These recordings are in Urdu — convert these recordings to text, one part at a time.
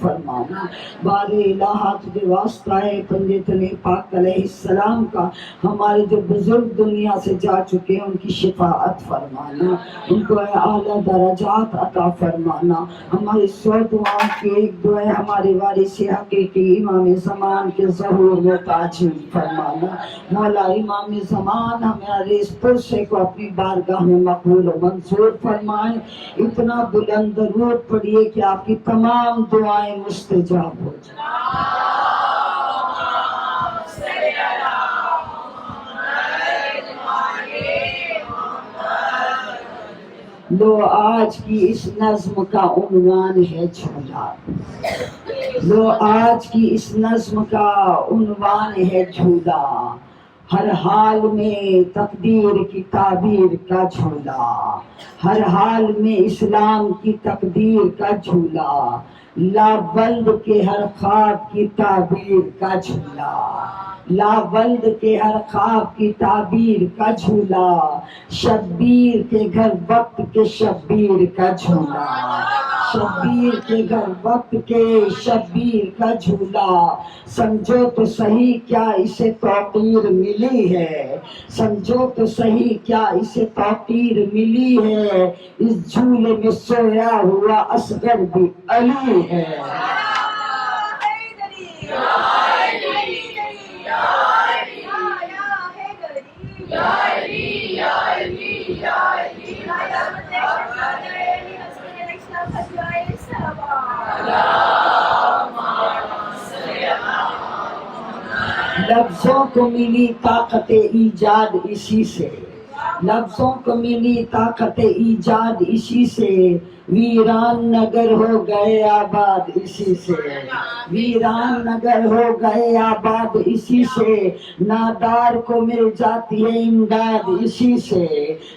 فرمانا. بار الہ تجھے واسطہ ہے پنجت نے پاک علیہ السلام کا ہمارے جو بزرگ دنیا سے جا چکے ہیں ان کی شفاعت فرمانا, ان کو اعلیٰ درجات عطا فرمانا. ہماری سو دعاؤں کی ایک دعا ہے ہمارے وارث حقیقی امام زمان کے ظہور میں تعجیل فرمانا. مولا امام زمان ہمارے اس پرسے کو اپنی بارگاہ میں مقبول و منظور فرمائیں. اتنا بلند درود پڑھیے کہ آپ کی تمام دعائیں مستجاب ہو جائیں. لو آج کی اس نظم کا عنوان ہے جھولا. لو آج کی اس نظم کا عنوان ہے جھولا. ہر حال میں تقدیر کی تعبیر کا جھولا. ہر حال میں اسلام کی تقدیر کا جھولا. لاولد کے ہر خواب کی تعبیر کا جھولا. لاولد کے ہر خواب کی تعبیر کا جھولا. شبیر کے گھر وقت کے شبیر کا جھولا. شبیر کے گھر وقت کے شبیر کا جھولا. سمجھو تو صحیح کیا اسے توقیر ملی ہے. سمجھو تو صحیح کیا اسے توقیر ملی ہے. اس جھولے میں سویا ہوا اصغر بھی علی ہے. لفظوں کو ملی طاقت ایجاد اسی سے. لفظوں کو ملی طاقت ایجاد اسی سے. ویران نگر ہو گئے آباد اسی سے. ویران نگر ہو گئے آباد اسی سے. نادار کو مل جاتی ہے امداد اسی سے.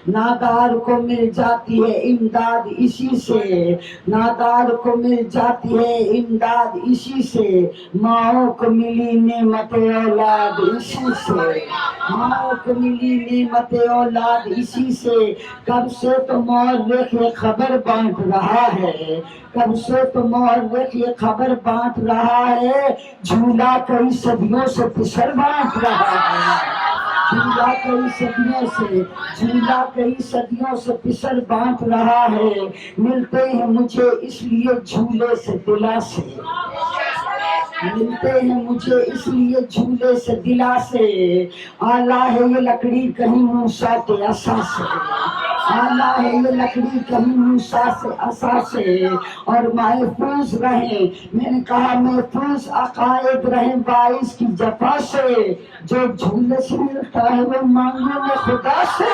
نادار کو مل جاتی ہے امداد اسی سے. نادار کو مل جاتی ہے امداد اسی سے. ماؤں کو ملی نعمت اولاد اسی سے. ماؤں کو ملی نعمت اولاد اسی سے. کب سے تو مورخ یہ خبر بانٹ رہا ہے. کب سے تو مورخ یہ خبر بانٹ رہا ہے. جھولا کئی صدیوں سے پسر بانٹ رہا ہے. جھولا کئی صدیوں سے. جھولا کئی صدیوں سے پسر بانٹ رہا ہے. ملتے ہیں مجھے اس لیے جھولے سے دلاسے. ملتے ہیں مجھے اس لیے جھولے سے دلاسے. آلہ ہے یہ لکڑی کہیں موسیٰ کے عصا سے. آلہ ہے یہ لکڑی کہیں موسیٰ سے عصا سے. اور محفوظ رہیں, میں نے کہا محفوظ عقائد رہیں باعث کی جفا سے. جو جھولے سے ملتا ہے وہ مانگوں میں خدا سے.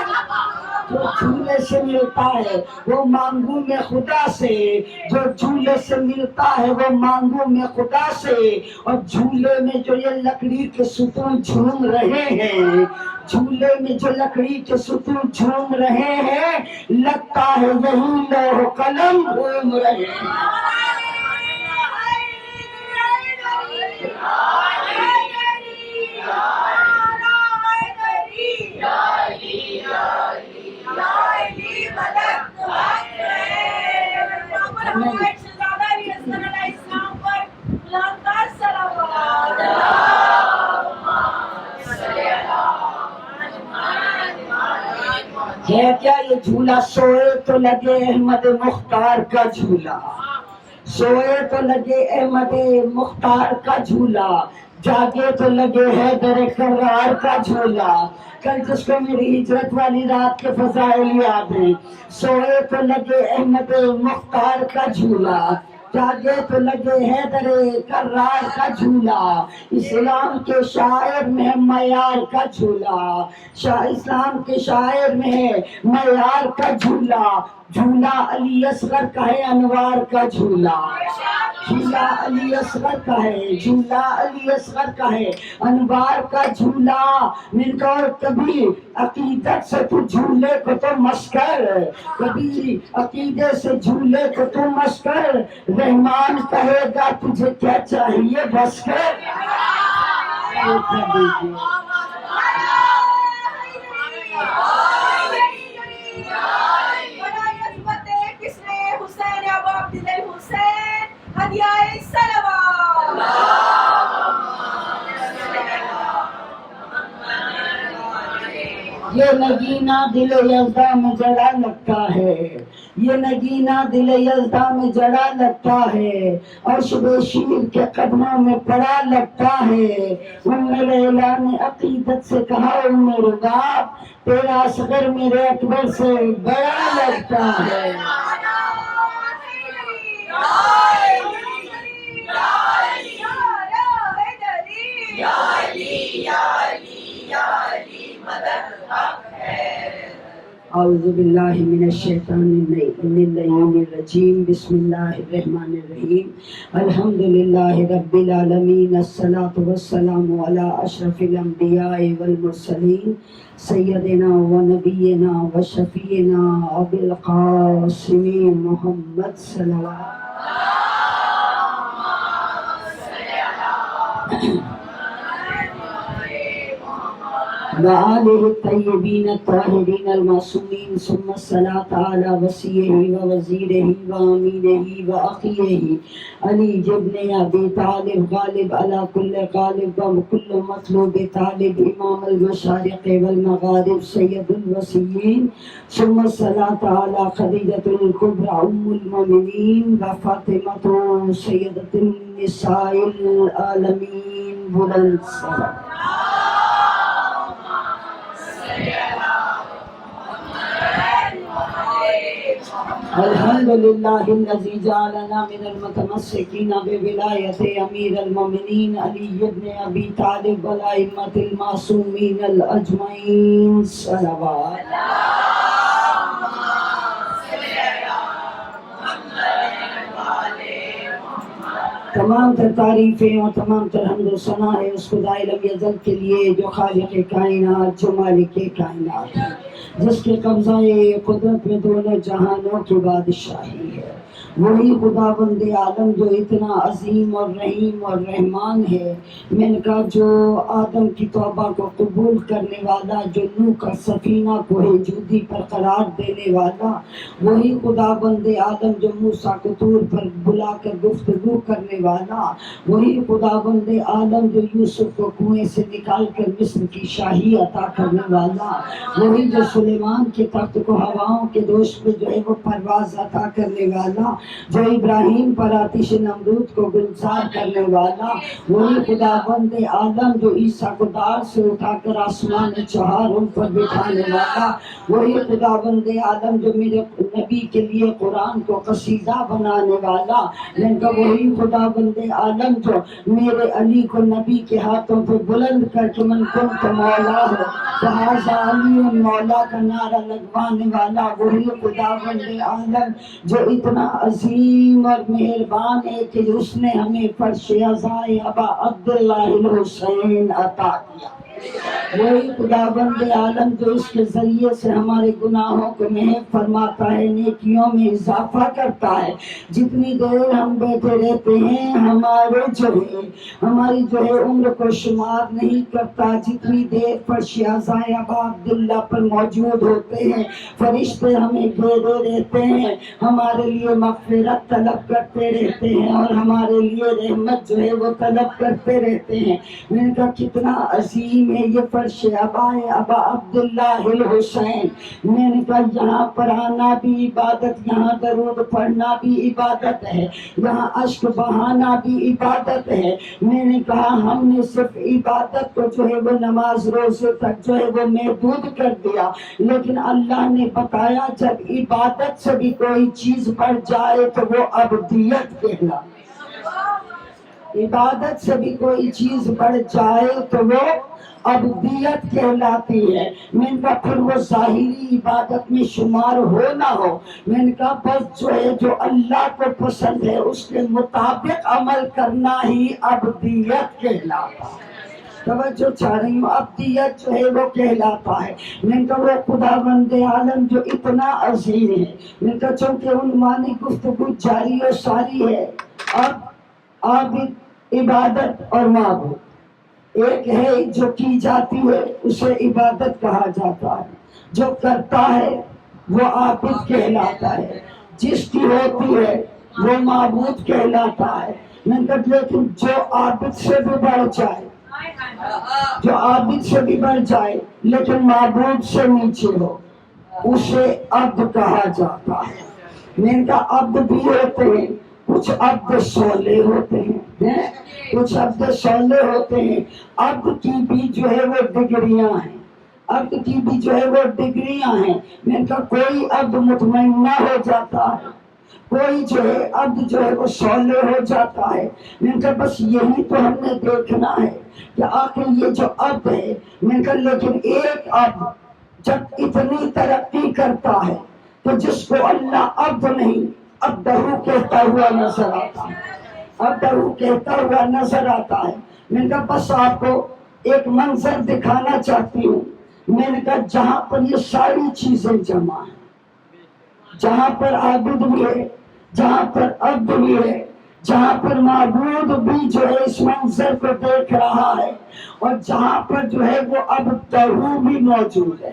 جو جھولے سے ملتا ہے وہ مانگوں میں خدا سے. جو جھولے سے ملتا ہے وہ مانگوں میں خدا سے. اور جھولے میں جو یہ لکڑی کے ستون جھوم رہے ہیں. جھولے میں جو لکڑی کے ستون جھوم رہے ہیں. لگتا ہے یہی لوح و قلم گھوم رہے ہیں. ہے کیا یہ جھولا؟ سوئے تو لگے احمد مختار کا جھولا. سوئے تو لگے احمد مختار کا جھولا. جاگے تو لگے حیدر کرار کا جھولا. کل جس کو میری ہجرت والی رات کے فضائل یاد ہیں. سوئے تو لگے احمد مختار کا جھولا. جاگے تو لگے حیدر کرار کا جھولا. اسلام کے شاعر میں معیار کا جھولا. اسلام کے شاعر میں معیار کا جھولا. جھولا علی اصغر کا ہے انوار کا جھولا. جھولا علی اصغر کا ہے. جھولا علی اصغر کا ہے انوار کا جھولا. من کو کبھی عقیدت سے تو جھولے کو تو مسکر. کبھی عقیدے سے جھولے کو تو مسکر. رحمان کہے گا تجھے کیا چاہیے بس کر. یہ نگینہ دل یزداں میں جڑا لگتا ہے، یہ نگینہ دل یزداں میں جڑا لگتا ہے، عرش بے شیر کے قدموں میں پڑا لگتا ہے۔ میرے اعلان عقیدت سے کہا میرے باپ، تیرا اصغر میرے اکبر سے بڑا لگتا ہے۔ اعوذ باللہ من الشیطان اللعین الرجیم، بسم اللہ الرحمن الرحیم، الحمدللہ رب العالمین، الصلاة والسلام علی اشرف الانبیاء والمرسلین، سیدنا و نبینا و شفیعنا ابی القاسم محمد صلوات وآلہ الطیبین الطاہرین المعصومین، ثم الصلاة علی وصیہ و وزیرہ و امینہ و اخیہ علی ابن ابی طالب، غالب علی کل غالب و کل مطلوب طالب، امام المشارق والمغارب، سید الوصیین، ثم الصلاة علی خدیجۃ الکبریٰ ام المؤمنین و فاطمۃ سیدۃ النساء العالمین، بلند صلوات۔ الحمدللہ الذی جعلنا من المتمسکین بولایت امیر المؤمنین علی بن ابی طالب والائمۃ المعصومین الاجمعین، صلوات۔ تمام تر تعریفیں اور تمام تر حمد و ثنا ہے اس خدائے لم یزل کے لیے جو خالق کائنات، جو مالک کائنات ہے، جس کے قبضہ قدرت میں دونوں جہانوں کی بادشاہی ہے۔ وہی خداوند عالم جو اتنا عظیم اور رحیم اور رحمان ہے، میں نے کہا جو آدم کی توبہ کو قبول کرنے والا، جو نوح کا سفینہ کو جودی پر قرار دینے والا، وہی خداوند عالم جو موسیٰ کو طور پر بلا کر گفتگو کرنے والا، وہی خداوند عالم جو یوسف کو کنویں سے نکال کر مصر کی شاہی عطا کرنے والا، وہی جو سلیمان کے تخت کو ہواؤں کے دوش پہ جو ہے وہ پرواز عطا کرنے والا، جو ابراہیم پر آتش نمرود کو گلزار کرنے والا، وہی خداوند عالم جو عیسیٰ کو دار سے اٹھا کر آسمان چہاروں پر بٹھانے والا، وہی خداوند عالم جو میرے نبی کے لیے قرآن کو قصیدہ بنانے والا، جن کا وہی خداوند عالم جو میرے علی کو نبی کے ہاتھوں پہ بلند کر کے من کنت مولا ہو فہذا علی مولا کا نعرہ لگوانے والا، وہی خداوند عالم جو اتنا عظیم اور مہربان ہے کہ اس نے ہمیں فرش عزائے ابا عبداللہ الحسین عطا کیا۔ وہی خداوند عالم جو اس کے ذریعے سے ہمارے گناہوں کو محو فرماتا ہے، نیکیوں میں اضافہ کرتا ہے۔ جتنی دیر ہم بیٹھے رہتے ہیں ہماری جو ہے عمر کو شمار نہیں کرتا، جتنی دیر فرش عزائے ابا عبداللہ پر موجود ہوتے ہیں فرشتے ہمیں گھیرے رہتے ہیں، ہمارے لیے مغفرت طلب کرتے رہتے ہیں اور ہمارے لیے رحمت جو ہے وہ طلب کرتے رہتے ہیں۔ میں نے کہا کتنا عظیم ہے یہ فرش ابا عبداللہ الحسین۔ میں نے کہا یہاں پر آنا بھی عبادت، یہاں درود پڑھنا بھی عبادت ہے، یہاں اشک بہانا بھی عبادت ہے۔ میں نے کہا ہم نے صرف عبادت کو جو ہے وہ نماز روزے تک جو ہے وہ محدود کر دیا، لیکن اللہ نے بتایا جب عبادت سے بھی کوئی چیز بڑھ جائے تو وہ عبدیت کہلاتی ہے۔ عبادت سے بھی کوئی چیز بڑھ جائے تو وہ عبدیت کہلاتی ہے۔ میں نے کہا پھر وہ ظاہری عبادت میں شمار ہو نہ ہو، میں نے کہا بس جو ہے جو اللہ کو پسند ہے اس کے مطابق عمل کرنا ہی عبدیت کہلاتا ہے۔ توجہ چاہ رہی ہوں، عبدیت جو ہے وہ کہلاتا ہے۔ میں نے کہا وہ خداوند عالم جو اتنا عظیم ہے، میں نے کہا چونکہ عنوان گفتگو جاری و ساری ہے، اب عابد، عبادت اور معبود، ایک ہے جو کی جاتی ہے اسے عبادت کہا جاتا ہے، جو کرتا ہے وہ عابد کہلاتا ہے، جس کی ہوتی ہے وہ معبود کہلاتا ہے۔ میں نے کہا لیکن جو عابد سے بھی بڑھ جائے، جو عابد سے بھی بڑھ جائے لیکن معبود سے نیچے ہو اسے عبد کہا جاتا ہے۔ میں کا عبد بھی ہوتے ہیں، کچھ عبد صالح ہوتے ہیں، کچھ عبد صالح ہوتے ہیں۔ عبد کی بھی جو ہے وہ ڈگریاں ہیں، عبد کی بھی جو ہے وہ ڈگریاں ہیں۔ میں کا کوئی عبد مطمئنہ ہو جاتا ہے، کوئی جو ہے عبد جو ہے وہ صالح ہو جاتا ہے۔ میں کا بس یہی تو ہم نے دیکھنا ہے کہ آخر یہ جو عبد ہے، میں کا لیکن ایک عبد جب اتنی ترقی کرتا ہے تو جس کو اللہ عبد نہیں عبدہو کہتا ہوا نظر آتا ہے، عبدہو کہتا ہوا نظر آتا ہے۔ میں نے کہا بس آپ کو ایک منظر دکھانا چاہتی ہوں۔ میں نے کہا جہاں پر یہ ساری چیزیں جمع ہیں، جہاں پر عابد بھی ہے، جہاں پر عبد بھی ہے، جہاں پر معبود بھی جو ہے اس منظر کو دیکھ رہا ہے، اور جہاں پر جو ہے وہ عبدہو بھی موجود ہے،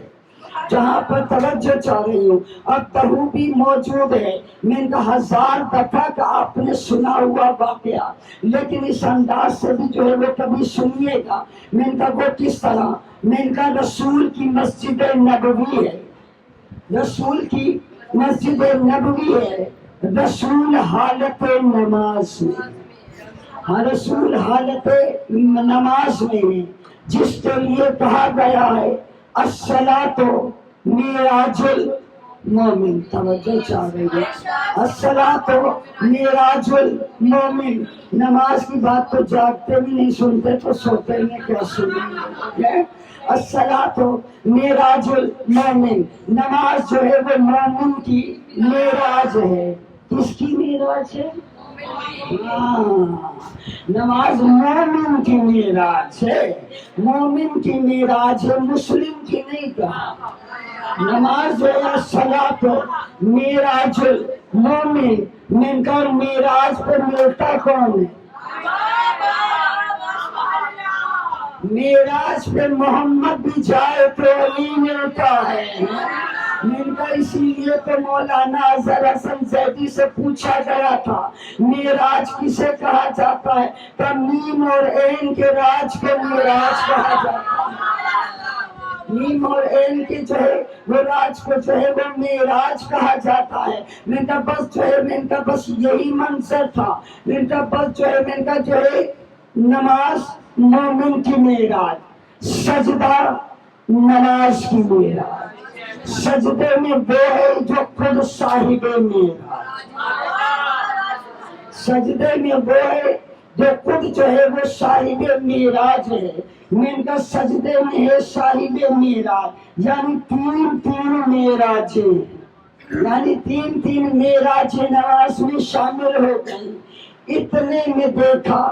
جہاں پر توجہ چاہ رہی ہوں عبدہو بھی موجود ہے۔ میں ان کا 1000 دفعہ کا آپ نے سنا ہوا واقعہ، لیکن اس انداز سے بھی جو ہے وہ کبھی سنیے گا۔ میں ان کا وہ کس طرح، میں ان کا رسول کی مسجد نبوی ہے، رسول کی مسجد نبوی ہے، رسول حالت نماز میں، ہاں رسول حالت نماز میں، جس کے لیے کہا گیا ہے الصلاۃ معراج المومن۔ توجہ چاہ رہی ہے، الصلاۃ معراج المومن۔ نماز کی بات تو جاگتے بھی نہیں سنتے تو سوتے میں کیا سنیں گے۔ الصلاۃ معراج المومن، نماز جو ہے وہ مومن کی معراج ہے۔ کس کی معراج ہے؟ نماز مومن کی معراج ہے، مومن کی معراج ہے، مسلم کی نہیں کہا۔ نماز جو ہے صلاۃ معراج المومن۔ من کر معراج پر ملتا کون ہے؟ معراج پہ محمد بھی جائے تو علی ملتا ہے۔ من کا اسی لیے تو مولانا اظہر حسن زیدی سے پوچھا گیا تھا معراج کسے کہا جاتا ہے، کہ میم اور عین کے راج کو معراج کہا جاتا ہے، میم اور عین کے جو ہے وہ راج کو جو ہے وہ معراج کہا جاتا ہے۔ من کا بس جو ہے، من کا بس یہی منظر تھا۔ من کا بس جو ہے، من کا جو ہے نماز مومن کی معراج، سجدہ نماز کی معراج۔ سجدے میں وہ ہے جو خود صاحب معراج، سجدے میں وہ ہے جو خود جو ہے وہ صاحب معراج ہے۔ من کا سجدے میں ہے صاحب معراج، یعنی تین معراجیں، یعنی تین معراجیں نماز میں شامل ہو گئی۔ اتنے میں دیکھا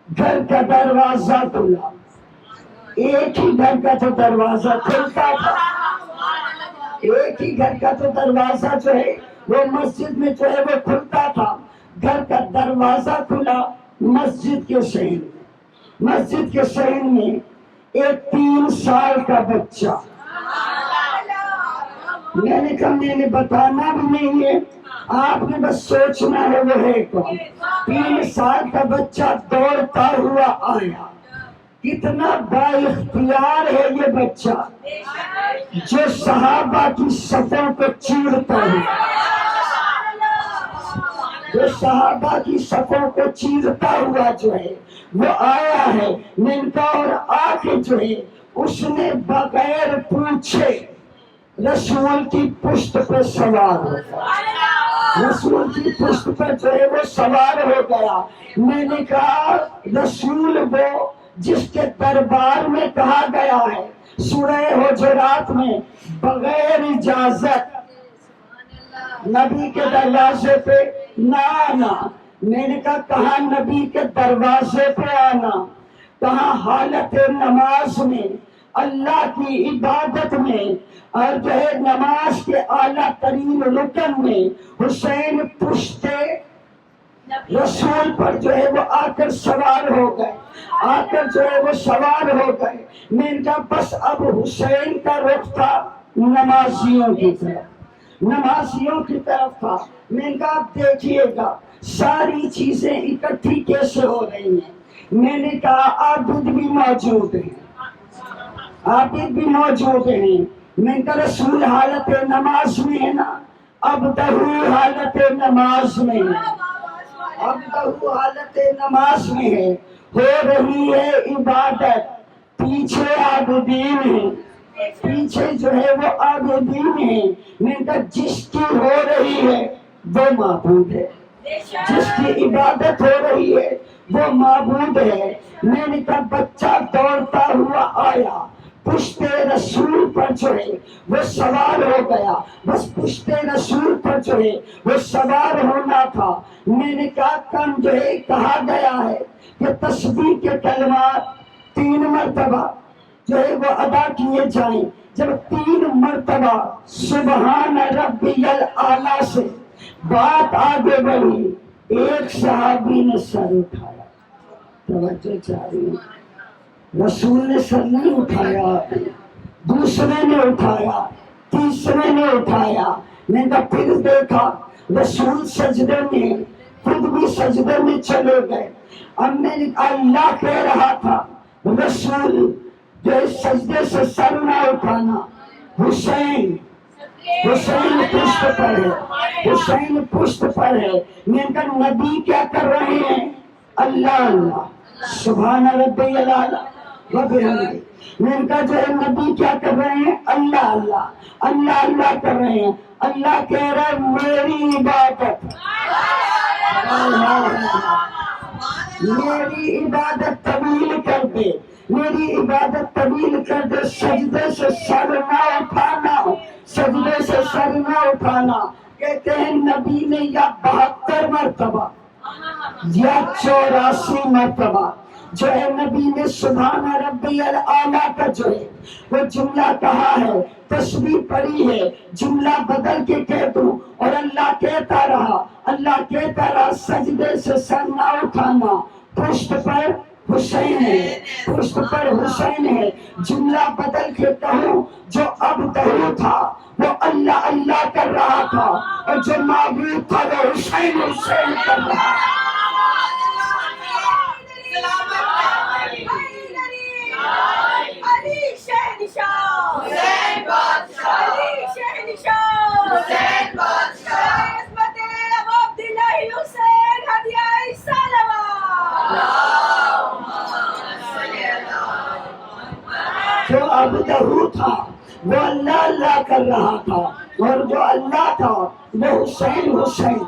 گھر کا دروازہ کھلا، ایک ہی گھر کا تو دروازہ کھلتا تھا، ایک ہی گھر کا تو دروازہ جو ہے وہ مسجد میں جو ہے وہ کھلتا تھا۔ گھر کا دروازہ کھلا مسجد کے صحن میں، مسجد کے صحن میں ایک 3 سال کا بچہ۔ میں نے کہا میں نے بتانا بھی نہیں ہے، آپ نے بس سوچنا ہے وہ ہے کون۔ 3 سال کا بچہ دوڑتا ہوا آیا، کتنا با اختیار ہے یہ بچہ، جو صحابہ کی صفوں کو چیرتا ہے، جو صحابہ کی صفوں کو چیرتا ہوا جو ہے وہ آیا ہے۔ منکا اور آ کے جو ہے اس نے بغیر پوچھے رسول کی پشت پہ سوار ہو گیا، رسول کی پشت پہ جو ہے وہ سوار ہو گیا۔ میں نے کہا رسول وہ جس کے دربار میں کہا گیا ہے سورہ حجرات میں بغیر اجازت نبی کے دروازے پہ نہ آنا۔ میں نے کہا کہاں نبی کے دروازے پہ آنا، کہاں حالت نماز میں، اللہ کی عبادت میں، اور جو ہے نماز کے اعلیٰ ترین رکن میں حسین پشت رسول پر جو ہے وہ آ کر سوار ہو گئے، آ کر جو ہے وہ سوار ہو گئے۔ میں نے کہا بس اب حسین کا رخ تھا نمازیوں کی طرف، نمازیوں کی طرف تھا۔ میں نے کہا آپ دیکھیے گا ساری چیزیں اکٹھی کیسے ہو رہی ہیں، میں نے کہا عابد بھی موجود ہیں، عابد بھی موجود ہیں۔ میں نے کہا رسول حالت نماز میں ہے نا؟ اب دہو حالت نماز میں ہے، اب دہو حالت نماز میں ہے، ہو رہی ہے عبادت، پیچھے عابدین ہیں، پیچھے جو ہے وہ عابدین ہیں۔ میں نے کہا جس کی ہو رہی ہے وہ معبود ہے، جس کی عبادت ہو رہی ہے وہ معبود ہے۔ میں نے کہا بچہ دوڑتا ہوا آیا، پشت رسول پر جو ہے وہ سوار ہو گیا، بس پشت رسول پر جو ہے وہ سوار ہونا تھا۔ میں نے کہا کم جو ہے کہا گیا ہے کہ تسبیح کے کلمات 3 مرتبہ جو ہے وہ ادا کیے جائیں۔ جب 3 مرتبہ سبحان ربی الاعلیٰ سے بات آگے بڑھی، ایک صحابی نے سر اٹھایا، توجہ چاہیے، رسول نے سر نہیں اٹھایا، دوسرے نے اٹھایا، تیسرے نے اٹھایا۔ میں نے پھر دیکھا رسول سجدے میں، خود بھی سجدے میں چلے گئے۔ اب میں نے اللہ کہہ رہا تھا رسول جو سجدے سے سر نہ اٹھانا، حسین حسین پشت پر ہے، حسین پشت پر ہے۔ میں نے کہا نبی کیا کر رہے ہیں؟ اللہ اللہ سبحان ربی الاعلیٰ وبحمدہ۔ میں نے کہا جو ہے نبی کیا کر رہے ہیں؟ اللہ اللہ اللہ اللہ کر رہے ہیں۔ اللہ کہہ رہا ہے میری عبادت، میری عبادت طویل کر دے، میری عبادت طویل کر دے، سجدے سے سر نہ اٹھانا، سجدے سے سر نہ اٹھانا۔ کہتے ہیں نبی نے یا 72 مرتبہ یا 84 مرتبہ جو ہے نبی نے سبحان ربی الاعلیٰ کا جو ہے وہ جملہ کہا ہے، تسبیح پڑھی ہے۔ جملہ بدل کے کہہ دوں اور اللہ کہتا رہا، اللہ کہتا رہا سجدے سے سر نہ اٹھانا، پشت پر حسین ہے، پشت پر حسین ہے۔ جملہ بدل کے کہوں جو اب دہو تھا وہ اللہ اللہ کر رہا تھا، اور جو معبود تھا وہ حسین حسین کر رہا تھا۔ جو اب دہو تھا وہ اللہ اللہ کر رہا تھا، اور جو اللہ تھا وہ حسین حسین،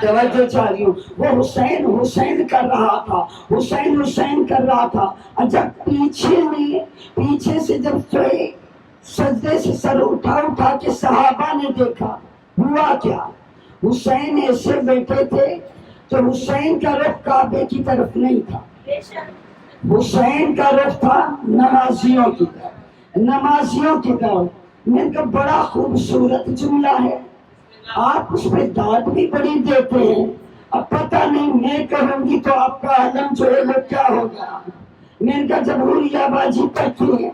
توجہ چاہیے، وہ حسین حسین کر رہا تھا، حسین حسین کر رہا تھا۔ اور جب پیچھے سے جب سجدے سے سر اٹھا کے صحابہ نے دیکھا، ہوا کیا؟ حسین ایسے بیٹھے تھے تو حسین کا رخ کعبے کی طرف نہیں تھا، حسین کا رخ تھا نمازیوں کی طرف، نمازیوں کی طرف۔ میں کا بڑا خوبصورت جملہ ہے، آپ اس پہ داد بھی بڑی دیتے ہیں۔ اب پتہ نہیں میں کہوں گی تو آپ کا عالم جو ہے وہ کیا ہوگا۔ میں ان کا جمہوریہ بازی کرتی ہے،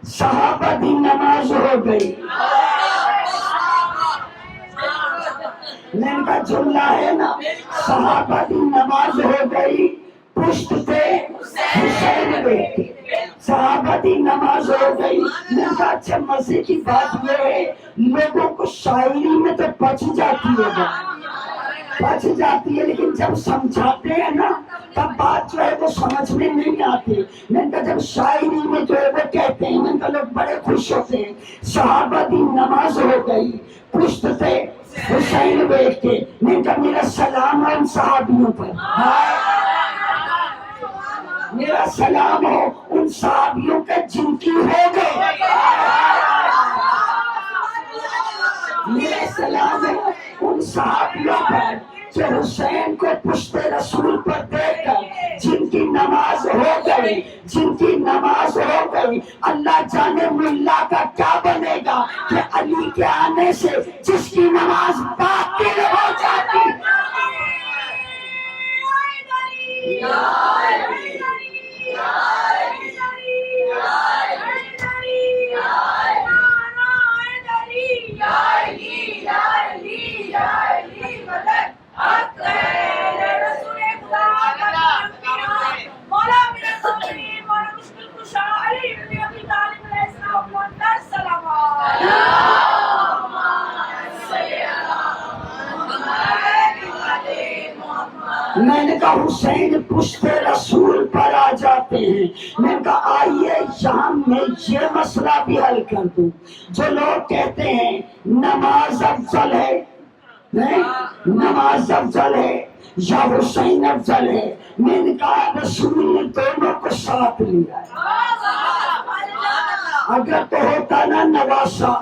صحابہ دی نماز ہو گئی۔ میں ان کا جملہ ہے نا، صحابہ دی نماز ہو گئی، پشت پہ حسین بیٹھے، صحابہ دی نماز ہو گئی۔ میں نے کہا اچھا مزے کی بات یہ ہے لوگوں کو شاعری میں تو پچ جاتی ہے، پچ جاتی ہے، لیکن جب سمجھاتے ہیں نا تب بات جو ہے وہ سمجھ میں نہیں آتی۔ میں نے کہا جب شاعری میں جو ہے وہ کہتے ہیں، میں نے کہا لوگ بڑے خوش ہوتے ہیں۔ صحابہ دی نماز ہو گئی، پشت سے حسین بیٹھ کے۔ میں نے کہا میرا سلام ہے ان صحابیوں پر، میرا سلام ہو ان صحابیوں کا جن کی ہو گئے، میرا سلام ہے ان صحابیوں پر جو حسین کو پشت رسول پر دیکھ کر جن کی نماز ہو گئی، جن کی نماز ہو گئی۔ اللہ جانے ملا کا کیا بنے گا کہ علی کے آنے سے جس کی نماز باطل ہو جاتی۔ میں نے کہا حسین پشت رسول پر آ جاتے ہیں. میں نے کہا آئیے یہاں میں یہ مسئلہ بھی حل کر دوں. جو لوگ کہتے ہیں نماز افضل ہے، نماز افضل ہے یا حسین افضل ہے، میں نے کہا رسول نے دونوں کو ساتھ لیا ہے. اگر تو ہوتا نا نواسا،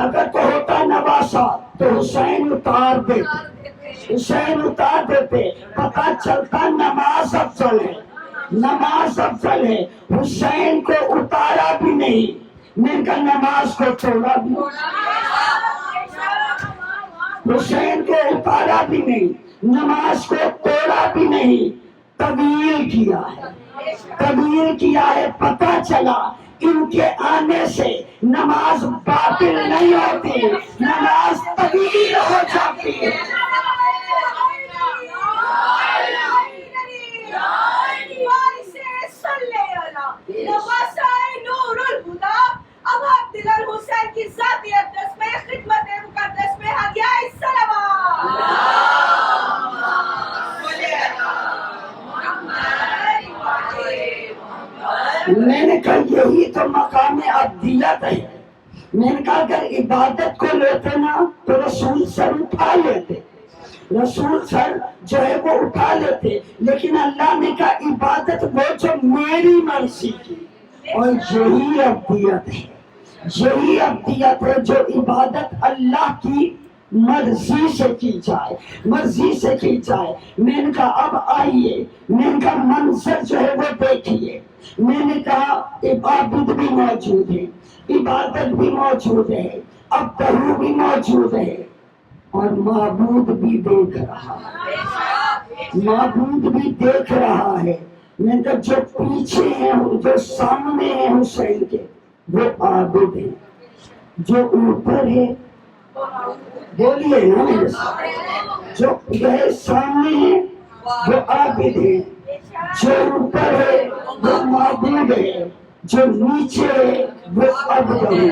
اگر تو ہوتا نواسا تو حسین اتار دیتے، حسین اتار دیتے. پتا چلتا نماز افضل ہے، نماز افضل ہے. حسین کو اتارا بھی نہیں، میں نے کہا نماز کو چھوڑا بھی نہیں. حسین کو اتارا بھی نہیں، نماز کو توڑا بھی نہیں، تبدیل کیا ہے، تبدیل کیا ہے. پتا چلا ان کے آنے سے نماز باطل نہیں ہوتی، نماز تبدیل ہو جاتی ہے. اب عبد الحسین کی ذاتی اقدس میں خدمت مقدس میں ہدیہ السلام. میں نے کہا یہی تو مقام عبدیت ہے. میں نے کہا اگر عبادت کو لیتے نا تو رسول سر اٹھا لیتے، رسول سر جو ہے وہ اٹھا لیتے. لیکن اللہ نے کہا عبادت وہ جو میری مرضی کی، اور یہی عبدیت ہے، یہی عبدیت ہے جو عبادت اللہ کی مرضی سے کی جائے، مرضی سے کی جائے. میں نے کہا اب آئیے، میں نے کہا منظر جو ہے وہ دیکھیے. میں نے کہا عبادت بھی موجود ہے، عبادت بھی موجود ہے، اب بہو بھی موجود ہے، اور معبود بھی دیکھ رہا ہے، معبود بھی دیکھ رہا ہے. میں نے کہا جو پیچھے ہیں جو سامنے ہیں حسین کے وہ عابد ہیں، جو اوپر ہے بولیے نا میرے ساتھ، جو یہ سامنے ہے وہ عابد ہے، جو اوپر ہے وہ معبود ہے، جو نیچے ہے وہ عبد ہے،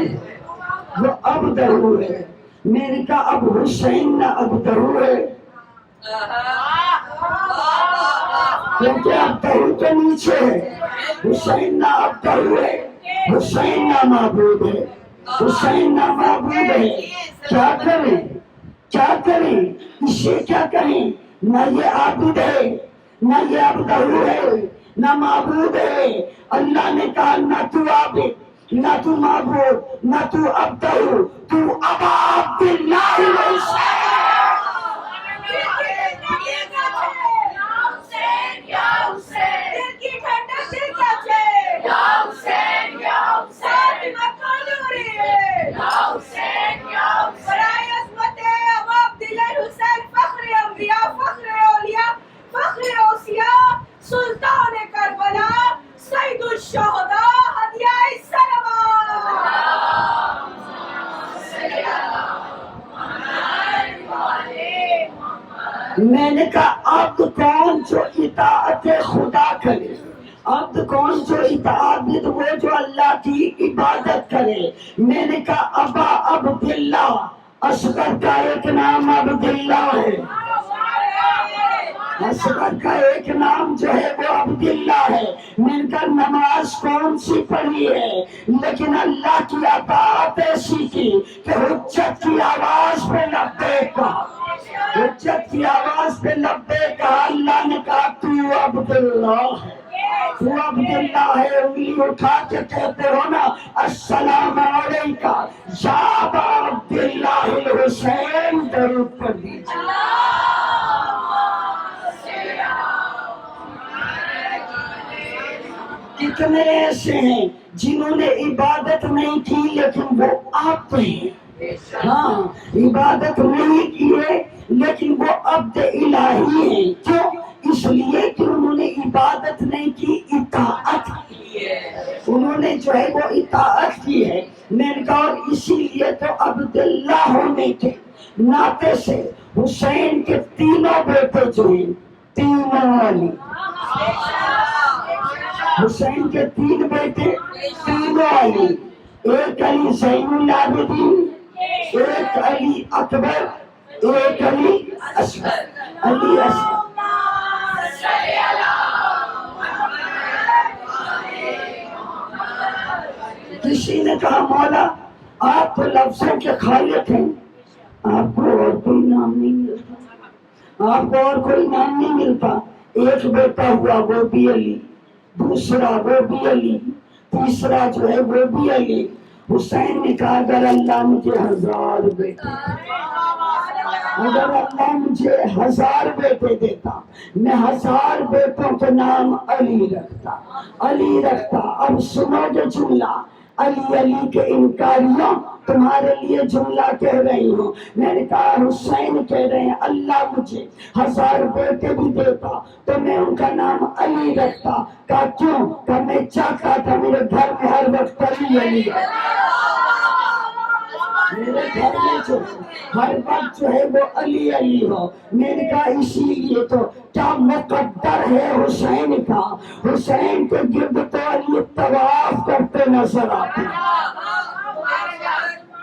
وہ عبد ہے. میں نے کہا اب حسین نہ عبد ہے، کیونکہ عبد تو نیچے ہے، حسین نہ عبد ہے، حسین نہ معبود ہے، حسین نہ معبود ہے. کیا کریں، کیا کریں، اسے کیا کہیں؟ نہ یہ عابد ہے، نہ یہ عبد ہے، نہ معبود ہے. اللہ نے کہا نہ تو عابد، نہ تو معبود، نہ تو عبد، تو ابا عبداللہ حسین. سلطان کربلا سید الشہداء ہدیہ السلام. میں نے کہا عبد کون جو اطاعت خدا کرے، عبد کون جو اطاعت وہ جو اللہ کی عبادت کرے. میں نے کہا ابا عبداللہ، اصغر کا ایک نام عبداللہ ہے، اصغر کا ایک نام جو ہے وہ عبداللہ ہے. میں نے کہا نماز کون سی پڑھی ہے، لیکن اللہ کی اطاعت ایسی کی کہ حجت کی آواز پہ لبیک کہا، حجت کی آواز پہ لبیک کہا. اللہ نے کہا تو عبداللہ ہے، تو عبداللہ ہے. انگلی اٹھا کے کہتے ہو نا السلام علیکہ یا ابا عبداللہ الحسین، درود پڑھ دیجیے. کتنے ایسے ہیں جنہوں نے عبادت نہیں کی لیکن وہ عبد ہیں، ہاں عبادت نہیں کی ہے لیکن وہ عبد الہی ہیں. کیوں؟ اس لیے کہ انہوں نے عبادت نہیں کی، اطاعت کی ہے، انہوں نے جو ہے وہ اطاعت کی ہے. میں نے کہا اور اسی لیے تو عبداللہ ہونے کے ناطے سے حسین کے تینوں بیٹے جو ہیں، تینوں علی، حسین کے تین بیٹے تینوں علی، ایک علی زین العابدین، ایک علی اکبر، ایک علی اصغر، علی اصغر. کسی نے کہا مولا آپ تو لفظوں کے خالق ہیں، آپ کو اور کوئی نام نہیں ملتا، آپ کو اور کوئی نام نہیں ملتا۔ ایک بیٹا ہوا وہ بھی علی، دوسرا وہ بھی علی، تیسرا جو ہے وہ بھی علی۔ حسین نے کہا اگر اللہ مجھے 1000 بیٹے، اگر اللہ مجھے 1000 بیٹے دیتا، میں 1000 بیٹوں کے نام علی رکھتا، علی رکھتا۔ اب سنو جو جملہ، علی علی کے انکاریوں تمہارے لیے جملہ کہہ رہی ہوں۔ میں نے کہا حسین کہہ رہے ہیں اللہ مجھے 1000 بیٹے بھی دیتا تو میں ان کا نام علی رکھتا۔ کہا کیوں؟ کہ میں چاہتا تھا میرے گھر میں ہر وقت علی علی ہے، میرے گھر میں جو ہر وقت جو ہے وہ علی علی ہو۔ میں نے کہا اسی لیے تو کیا مقدر ہے حسین کا، حسین کے گرد تو علی طواف کرتے نظر آتے ہیں،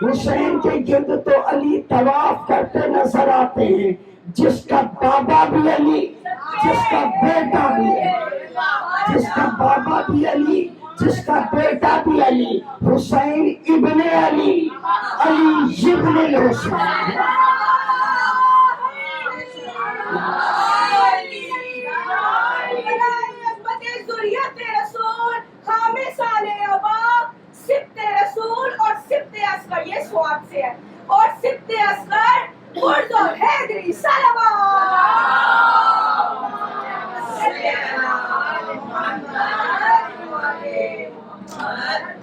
حسین کے گرد تو علی طواف کرتے نظر آتے ہیں۔ جس کا بابا بھی علی، جس کا بیٹا بھی علی، جس کا بابا بھی علی، جس کا بیٹا بھی علی، حسین ابن علی، علی ابن الحسین۔ ذریت رسول، خامس علیہ ابا، سبت رسول اور سبت اصغر، یہ سواد سے ہے، اور سبت اصغر برد اور حیدری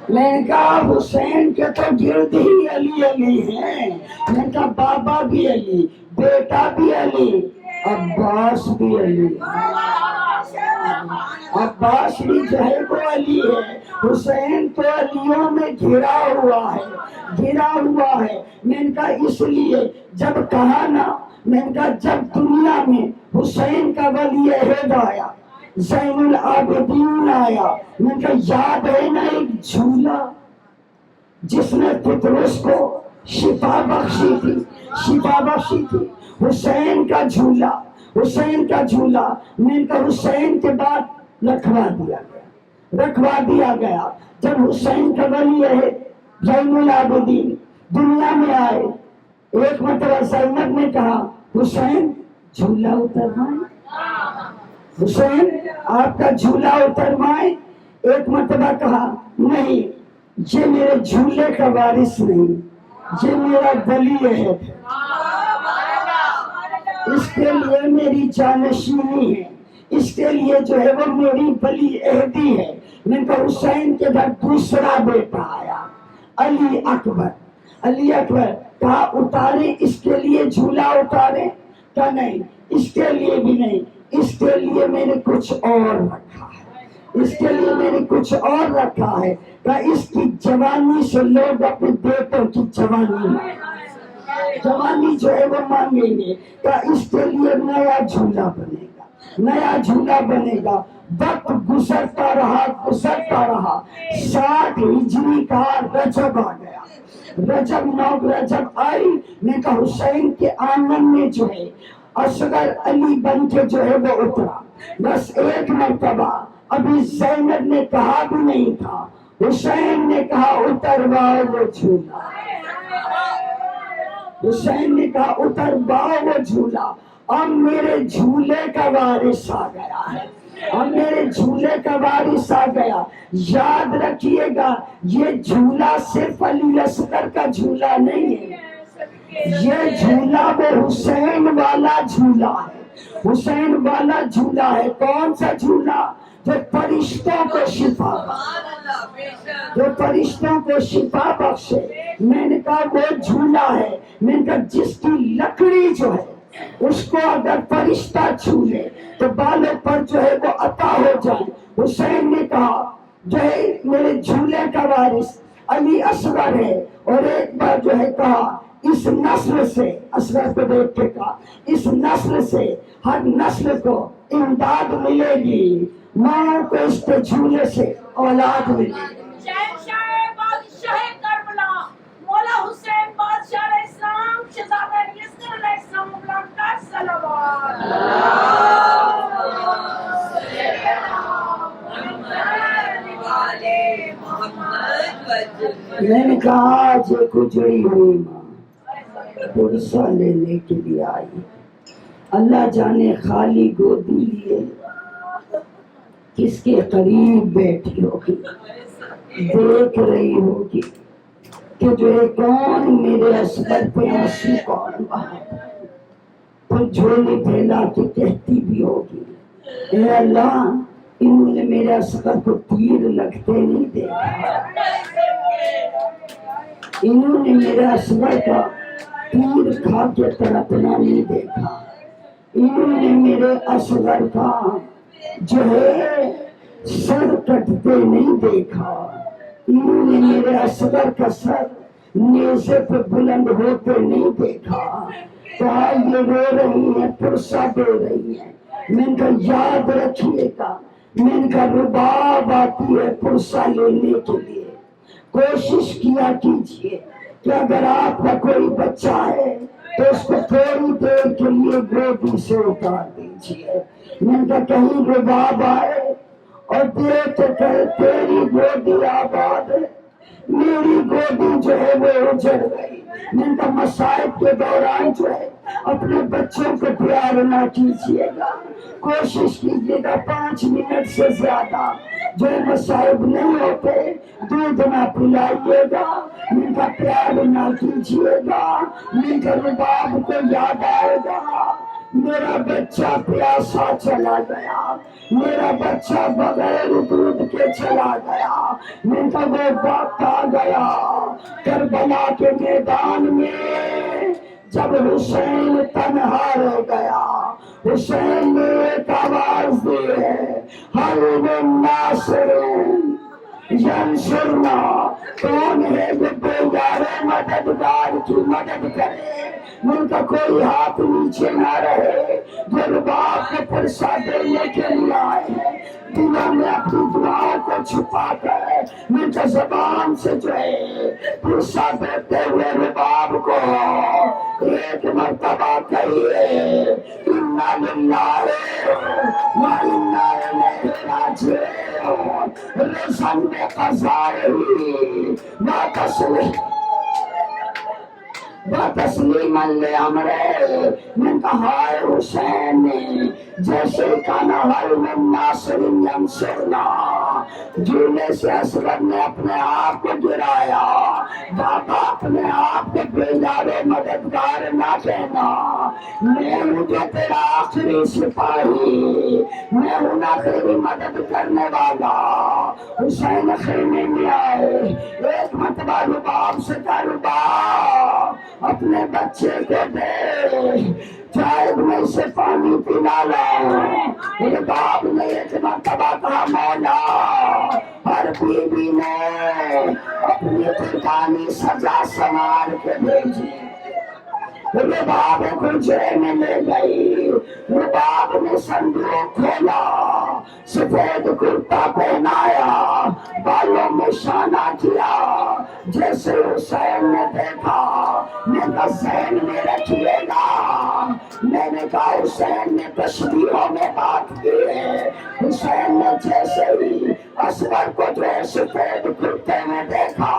میں نے کہا حسین کے تو گرد ہی علی علی ہیں۔ میں نے کہا بابا بھی علی، بیٹا بھی علی، عباس بھی علی، عباس بھی جو ہے وہ علی ہے۔ حسین تو علیوں میں گھرا ہوا ہے، گھرا ہوا ہے۔ میں نے کہا اس لیے جب کہا نا، میں نے کہا جب دنیا میں حسین کا ولی عہد آیا، زین العابدین آیا، میں نے کہا یاد ہے نا ایک جھولا جس نے پطرس کو شفا بخشی تھی، شفا بخشی تھی، حسین کا جھولا، حسین کا جھولا۔ میں نے کہا حسین کے بعد رکھوا دیا گیا، رکھوا دیا گیا۔ جب حسین کا ولی ہے زین العابدین دنیا میں آئے، ایک مرتبہ زینب نے کہا حسین جھولا اتروائیں، حسین آپ کا جھولا اتروائیں۔ ایک مرتبہ کہا نہیں، یہ میرے جھولے کا وارث نہیں، یہ میرا ولی ہے، اس کے لیے میری جانشینی ہے، اس کے لیے جو ہے وہ میری ولی عہدی ہے۔ میں نے کہا حسین کے گھر دوسرا بیٹا آیا علی اکبر، علی اکبر، کہا اتارے اس کے لیے جھولا اتارے؟ کہا نہیں اس کے لیے بھی نہیں، اس کے لیے میں نے کچھ اور رکھا ہے، اس کے لیے میں نے کچھ اور رکھا ہے۔ کہا اس کی جوانی سے لوگ اپنے بیٹوں کی جوانی جو ہے وہ مانگیں گے۔ کہا اس کے لیے نیا جھولا بنے گا، نیا جھولا بنے گا۔ وقت گزرتا رہا، گزرتا رہا، 60 ہجری کا رجب آ گیا، رجب 9 رجب آئی۔ میں کہا حسین کے آنگن میں جو ہے اصغر علی بن کے جو ہے وہ اترا۔ بس ایک مرتبہ ابھی زینب نے کہا بھی نہیں تھا، حسین نے کہا اترواؤ وہ جھولا، حسین نے کہا اترواؤ وہ جھولا۔ اب میرے جھولے کا وارث آ گیا ہے، اب میرے جھولے کا وارث آ گیا۔ یاد رکھیے گا یہ جھولا صرف علی اصغر کا جھولا نہیں ہے، یہ جھولا وہ حسین والا جھولا ہے، حسین والا جھولا ہے۔ کون سا جھولا؟ جو فرشتوں کو شفا بخشے، جو فرشتوں کو شفا بخشے۔ میں نے کہا وہ جھولا ہے، میں نے کہا جس کی لکڑی جو ہے اس کو اگر فرشتہ چھو لے تو بالوں پر جو ہے وہ عطا ہو جائے۔ حسین نے کہا جو ہے میرے جھولے کا وارث علی اصغر ہے، اور ایک بار جو ہے کہا اس نسل سے، اصغر کو دیکھ کے کہا اس نسل سے ہر نسل کو امداد ملے گی، ماں کو اس کے جھولے سے اولاد ملے گی۔ شہنشاہ بادشاہ کربلا مولا حسین بادشاہ علیہ السلام شہزادہ یسر علیہ السلام کا صلوات۔ محمد میں نے کہا آج ایک اجڑی ہوئی ماں پرسا لینے کے لیے آئی، اللہ جانے خالی گودی لیے کس کے قریب بیٹھی ہوگی، دیکھ رہی ہوگی کہ جو ہے کون میرے اصغر پہ آنسو کون بہا، تو جھولی پھیلا کے کہتی بھی ہوگی اے اللہ انہوں نے میرے اصغر کو تیر لگتے نہیں دیکھا، انہوں نے میرے اصغر کا تیر کھا کے تڑپنا نہیں دیکھا، انہوں نے میرے اصغر کا جو ہے سر کٹتے نہیں دیکھا، انہوں نے میرے اصغر کا سر نیزے پہ بلند ہوتے نہیں دیکھا، کہا یہ رو رہی ہیں پرسا دے رہی ہیں، میں نے کہا یاد رکھیے گا، میں نے کہا رباب آتی ہے پرسا لینے کے لیے، کوشش کیا کیجئے کہ اگر آپ کا کوئی بچہ ہے تو اس کو تھوڑی دیر کے لیے گودی سے اتار دیجئے، میں نے کہا کہیں رباب آئے اور دیکھ کہ تیری گودی آباد ہے، میری گودی جو ہے وہ اجڑ گئی، میں نے کہا مصائب کے دوران جو ہے اپنے بچوں کو پیار نہ کیجیے گا، کوشش کیجیے گا 5 منٹ سے زیادہ جو مصائب نہیں ہوتے دودھ نہ پلائیے گا، ان کا پیار نہ کیجیے گا، ان کا رباب کو یاد آئے گا میرا بچہ پیاسا چلا گیا، میرا بچہ بغیر دودھ کے چلا گیا، ان کا وہ وقت آ گیا کربلا کے میدان میں جب حسین تنہا رہ گیا، حسین نے ایک آواز دی ہے حل من ناصر ینصرنا، کون ہے جو بیگارے مددگار کی مدد کرے، ان کا کوئی ہاتھ نیچے نہ رہے، جو رباب کو پرسا دینے کے لیے آئے ہیں دلوں میں اپنی دعاؤں کو چھپا کر ان کا زبان سے جو ہے پرسا دیتے ہوئے رباب کو ایک مرتبہ کہیے انا للہ و انا الیہ راجعون، رسم قضائے لا تسلیم تسلیما لامرے، من کہا حسین نے جیسے کانا حل من ناصر ینصرنا، جھولے سے اصغر نے اپنے آپ کو گرایا، بابا اپنے آپ کو بیدارے مددگار نہ کہنا، میں ہوں جو تیرا آخری سپاہی، میں ہوں نہ تیری مدد کرنے والا۔ حسین خیمے میں آئے، ایک مرتبہ رباب سے کہا رباب اپنے بچے کو دے، شاید میں اسے پانی پلا لاؤں، رباب نے ایک مرتبہ کہا مولا، ہر بیوی نے اپنی قربانی سجا سنوار کے بھیجی، رباب گجرے میں لے گئی، رباب نے صندوق کھولا، سفید کرتا پہنایا، بالوں میں شانہ کیا، جیسے حسین نے دیکھا میں کہا ذہن میں رکھیے گا، میں نے کہا حسین نے تشبیہوں میں بات کی ہے، حسین نے جیسے ہی اصغر کو جو ہے سفید کرتے میں دیکھا،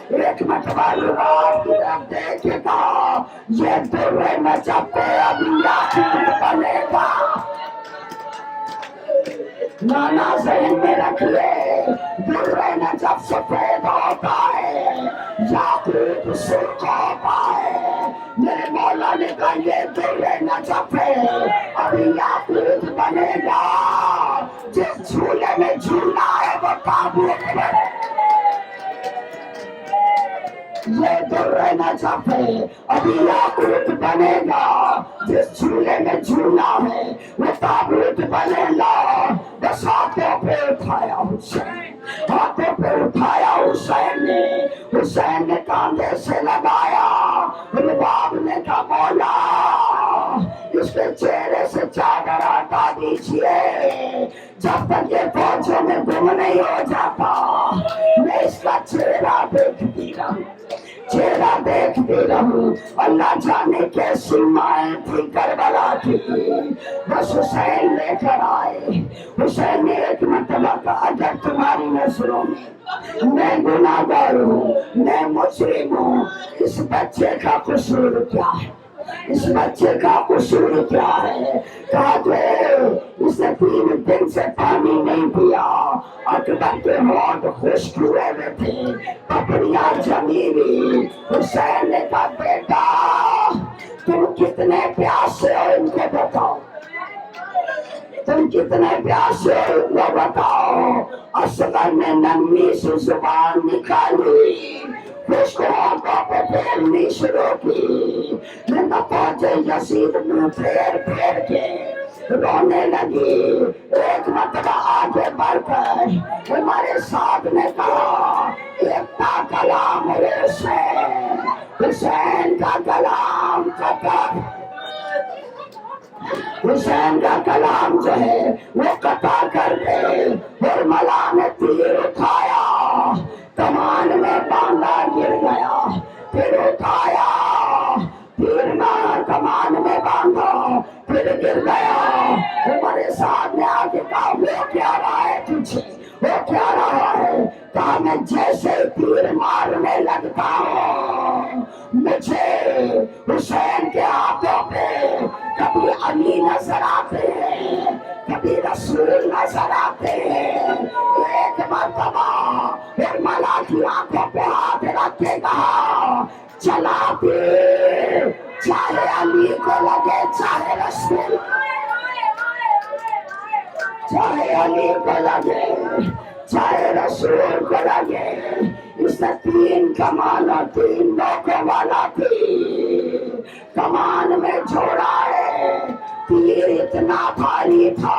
ایک مرتبہ رباب کی طرف دیکھ کے کہا یہ در نجف پہ ابھی یاقوت بنے گا، نانا ذہن میں رکھیے در نجف سفید ہوتا ہے، یاقوت سرخ ہوتا ہے، میرے مولا نے کہا یہ در نجف ہے ابھی یاقوت بنے گا، جس جھولے میں جھولا ہے وہ تابوت بنے، یہ در نجف ہے ابھی یاقوت بنے گا، جس جھولے میں جھولا ہے وہ تابوت بنے گا، بس ہاتھوں پہ اٹھایا حسین، ہاتھوں پہ اٹھایا حسین نے کاندھے سے لگایا، رباب نے کہا مولا اس کے چہرے سے چادر ہٹا دیجئے، جب تک یہ فوجوں میں گم نہیں ہو جاتا میں اس کا چہرہ دیکھتی رہوں، چہرہ دیکھتے رہوں. اللہ جانے کیسی مائیں تھی کربلا کی، بس حسین لے کر آئے. حسین نے ایک مرتبہ کہا اگر تمہاری نظروں میں گناہگار ہوں، میں مجرم ہوں، اس بچے کا قصور کیا ہے؟ اس بچے کا قصور کیا ہے؟ کہا کہ اس نے 3 دن سے پانی نہیں پیا. اکبر کے ہونٹ خشک ہوئے ہوئے تھے، پپڑیاں جمی ہوئی. حسین نے کہا بیٹا تم کتنے پیاسے ہو ان کو بتاؤ، تم کتنے پیاسے ہو ان کو بتاؤ. اصغر نے نرمی سے زبان نکالی، خشک ہونٹوں پہ پھیرنی شروع کی. میں پہنچے یزید منہ پھیر پھیر کے رونے لگی. ایک مرتبہ آگے بڑھ کر ہمارے ساتھ نے کہا ایک تا کلام حسین، حسین کا کلام قطع، حسین کا کلام جو ہے وہ قطع کر دے. اور ملا نے تیر اٹھایا، کمان میں باندھا گر گیا، پھر اٹھایا، پھر کمان میں باندھا، پھر گر گیا. ہمارے سامنے آگے کہا وہ کیا رہا ہے تجھے، وہ کیا رہا ہے؟ کہا میں جیسے تیر مارنے لگتا ہوں مجھے حسین کے ہاتھوں پہ کبھی علی نظر آتے ہیں، کبھی رسول نظر آتے ہیں. ایک مرتبہ پھر ملا کی آنکھوں پہ ہاتھ رکھ کے کہا چلا دے، چاہے علی کو لگے چاہے رسول، چاہے علی کو لگے چاہے رسول کو لگے. اس نے 3 کمان اور 3 نوکوں والا تھی، کمان میں جوڑا ہے. تیر اتنا بھاری تھا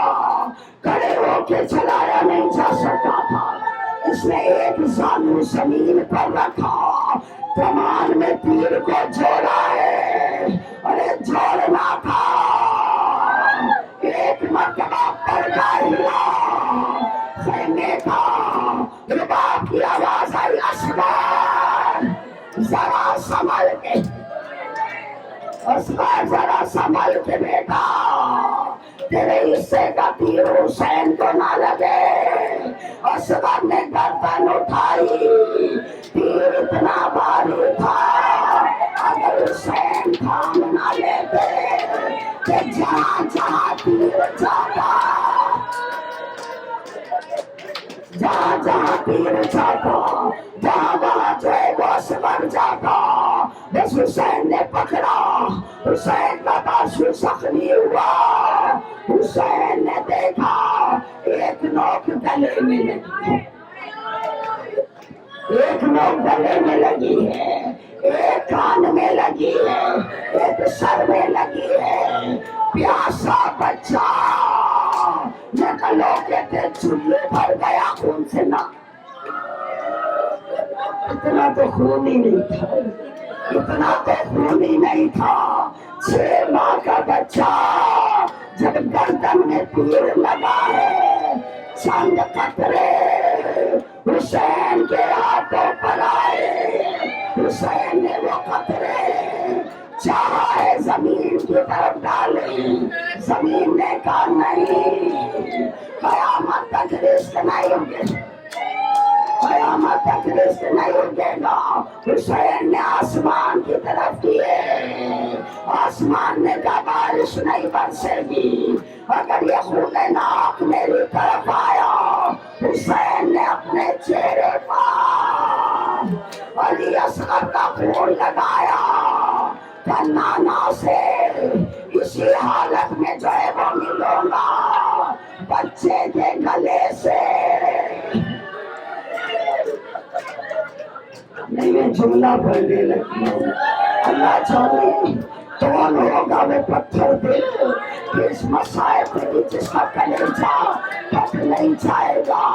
کھڑے ہو کے چلایا نہیں جا سکتا تھا. اس نے ایک زانو زمین پر رکھا، کمان میں تیر کو جوڑا ہے اور جوڑنا تھا. ایک مرتبہ پردہ ہلا، خیمے کا رباب کی آواز آئی اصغر ذرا سنبھل کے، اصغر ذرا سنبھل کے بیٹا، تیرے حصے کا تیر حسین کو نہ لگے. اصغر نے گردن اٹھائی، تیر اتنا بھاری تھا اگر حسین تھام نہ لیتے کہ جہاں جہاں تیر جاتا، جہاں جہاں تیر جاتا جہاں وہاں جو ہے وہ اصغر جاتا. بس حسین نے پکڑا، حسین کا بازو زخمی ہوا. حسین نے دیکھا ایک نوک گلے میں لگی ہے، ایک نوک گلے میں لگی ہے، ایک کان میں لگی ہے، ایک سر میں لگی ہے. پیاسا بچہ لوگ کہتے چولہے بھر گیا خون سے. نہ اتنا تو خون ہی نہیں تھا، اتنا تو خون ہی نہیں تھا. 6 ماہ کا بچہ جب گردن میں تیر لگا ہے، چند قطرے حسین کے ہاتھوں پر آئے. حسین نے وہ قطرے چاہا ہے زمین کی طرف ڈالے، زمین نے کہا نہیں، قیامت تک رزق نہیں ہوگے، قیامت تک رزق نہیں ہوگے گا. حسین نے آسمان کی طرف کیے، آسمان نے کہا بارش نہیں برسے گی اگر یہ خون ناک میری طرف آیا. حسین نے اپنے چہرے پر علی اصغر کا خون لگایا. نانا سے اسی حالت میں جو ہے وہ ملوں گا بچے کے گلے سے. نہیں میں جملہ پڑھنے لگی ہوں. اللہ جانے کون ہوگا وہ پتھر دے اس مصائب میں جس کا کلیجہ پھٹ نہیں جائے گا.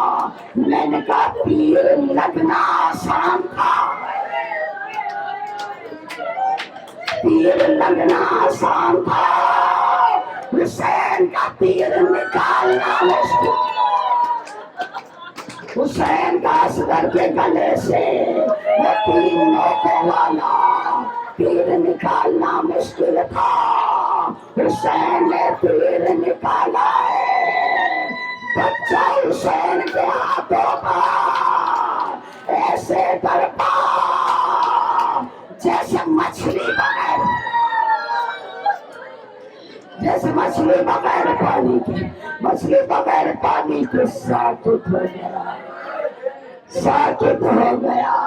میں نے کہا تیر لگنا آسان تھا، تیر لگنا آسان تھا، حسین کا تیر نکالنا مشکل. حسین کا اصغر کے گلے سے وہ 3 نوکوں والا تیر نکالنا مشکل تھا، حسین نے تیر نکالا ہے، بچہ حسین کے ہاتھوں پر ایسے تڑپا جیسے مچھلی بغیر پانی کے، مچھلی بغیر پانی کے ساکت ہو گیا۔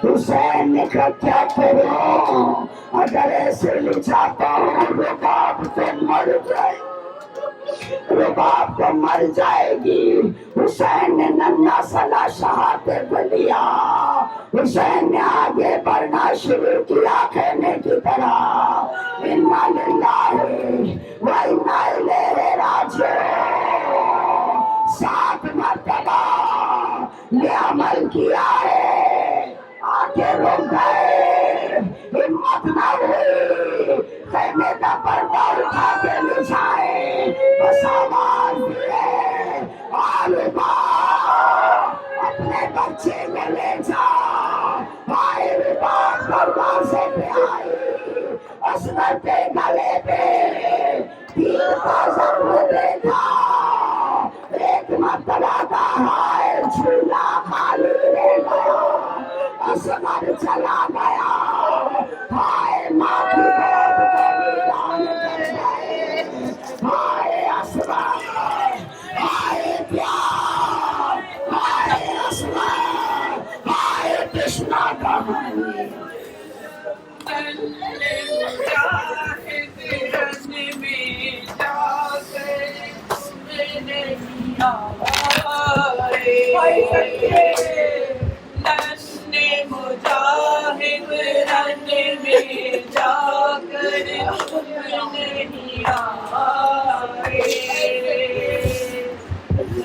حسین نے کہا کیا کروں، اگر ایسے لے جاتا ہوں رباب تو مر جائے گی۔ حسین نے ننھا سا لاشا ہاتھ پہ لیا، حسین نے آگے بڑھنا شروع کیا کہنے کی طرح انا للہ و انا الیہ راجعون۔ 7 مرتبہ یہ عمل کیا ہے، آگے رک گئے، ہمت نہ ہوئی خیمے کا پردہ اٹھا کے لے جائے، بس آواز دیے آلبا اپنے بچے میں لے جا۔ آئے رباب دروازے پہ آئی، اصغر کے گلے پہ تیر کا زخم دیکھا، ایک مرتبہ کا ہائے جھولا خالی رہ گیا، اصغر چلا گیا، ہائے ماں کی گود کو ویران کر گئے، ہائے اصغر، ہائے پیار، ہائے اصغر، ہائے کرشنا کہانی۔ ننھے مجاہد رن میں جا کر تم نہیں آئے،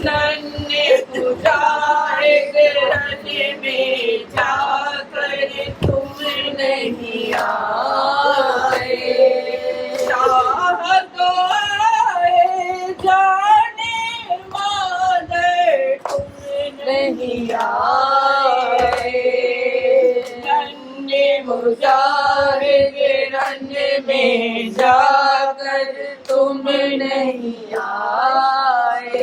ننھے مجاہد رن میں جا کر تم نہیں آئے، شاہ تو آئے جانے مادر تم نہیں آئے، ننھے مجاہد رن میں جا کر تم نہیں آئے،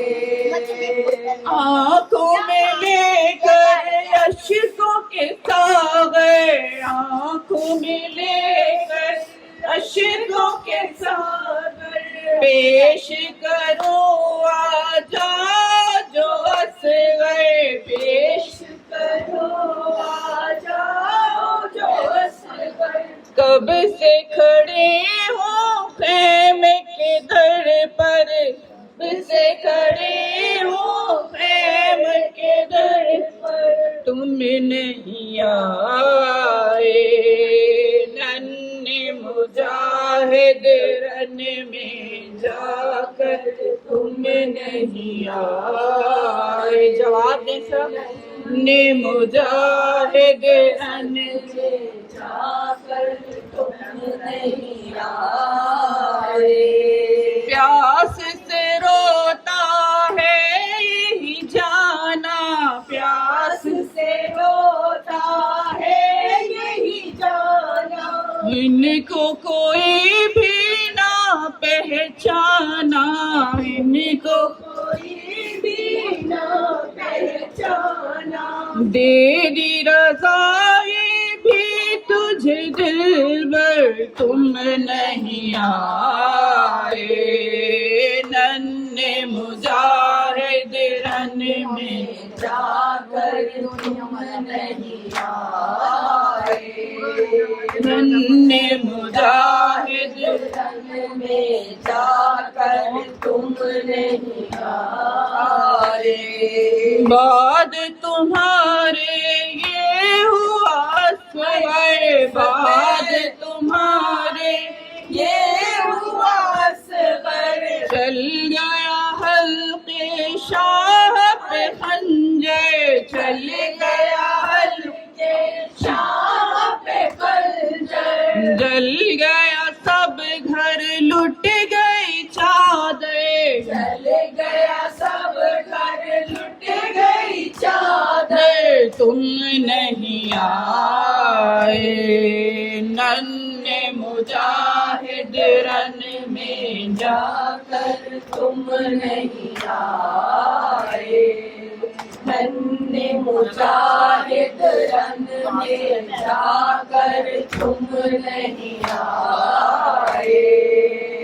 آنکھوں میں لے کر اشکوں کے ساغر، آنکھوں میں لے کر اشکوں کے ساغر، پیش کرو آجا جو اصغر، پیش کرو آجا جو اصغر، کب سے کھڑے ہوں خیمے کے در پر، کب سے کھڑے ہوں خیمے کے در پر، تم نہیں آئے، ننھے مجاہد رن میں جا کر تم نہیں آئے، جواب دیں سب، ننھے مجاہد رن میں جا کر تم نہیں آئے، پیاس سے روتا ہے یہی جانا، پیاس سے روتا ہے یہی جانا، ان کو کوئی بھی نہ پہچانا، ان کو کوئی بھی نہ پہچانا، دے دی رضائی بھی تجھے دلبر تم نہیں آئے، ننھے مجاہد رن میں جا کر تم نہیں آئے، ننھے مجاہد رن میں جا کر تم نہیں آئے، بعد تمہارے یہ ہوا اصغر، بعد تمہارے یہ ہوا اصغر، چل گیا حلقے شاہ پہ خنجر، چل گیا حلقے شاہ پہ خنجر، جل گیا سب گھر لٹ گئی چادر، جل گیا سب گھر لٹ گئی چادر، تم نہیں آئے، ننھے مجاہد رن میں جا کر تم نہیں آئے، ننھے مجاہد رن میں جا کر تم نہیں آئے۔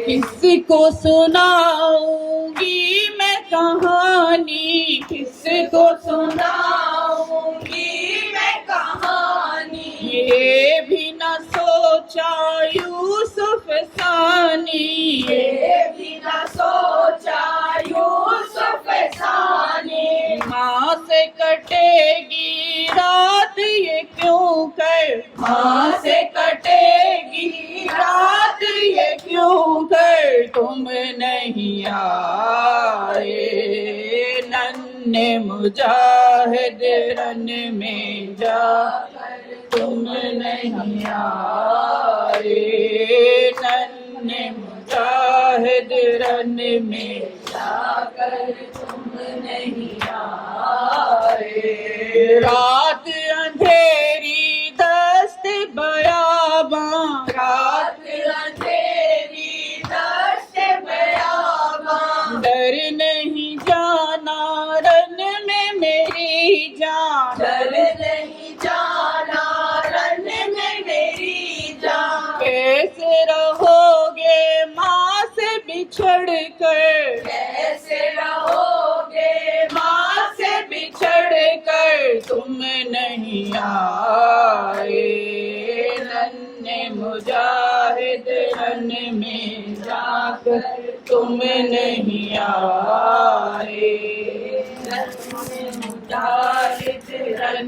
کس کو سناؤں گی میں کہانی، کس کو سناؤں گی میں کہانی، یہ بھی نہ سوچا یوسف ثانی، یہ بھی نہ سوچا یوسف ثانی، ماں سے کٹے گی رات یہ کیوں کر، ماں سے کٹے گی رات یہ کیوں کر تم نہیں آئے، ننھے مجاہد رن میں جا کر تم نہیں آئے، ننھے مجاہد رن میں جا کر تم نہیں آئے۔ رات اندھیری دست بیاباں، رات اندھیری دشت بیاباں، ڈر نہیں جانا رن میں میری جان، ڈر نہیں جانا رن میں میری جان، کیسے رہو گے ماں سے بچھڑ کر، کیسے رہو گے ماں سے بچھڑ کر تم نہیں آئے، ننھے مجاہد رن میں جا کر تم نہیں آئے، ننھے مجاہد رن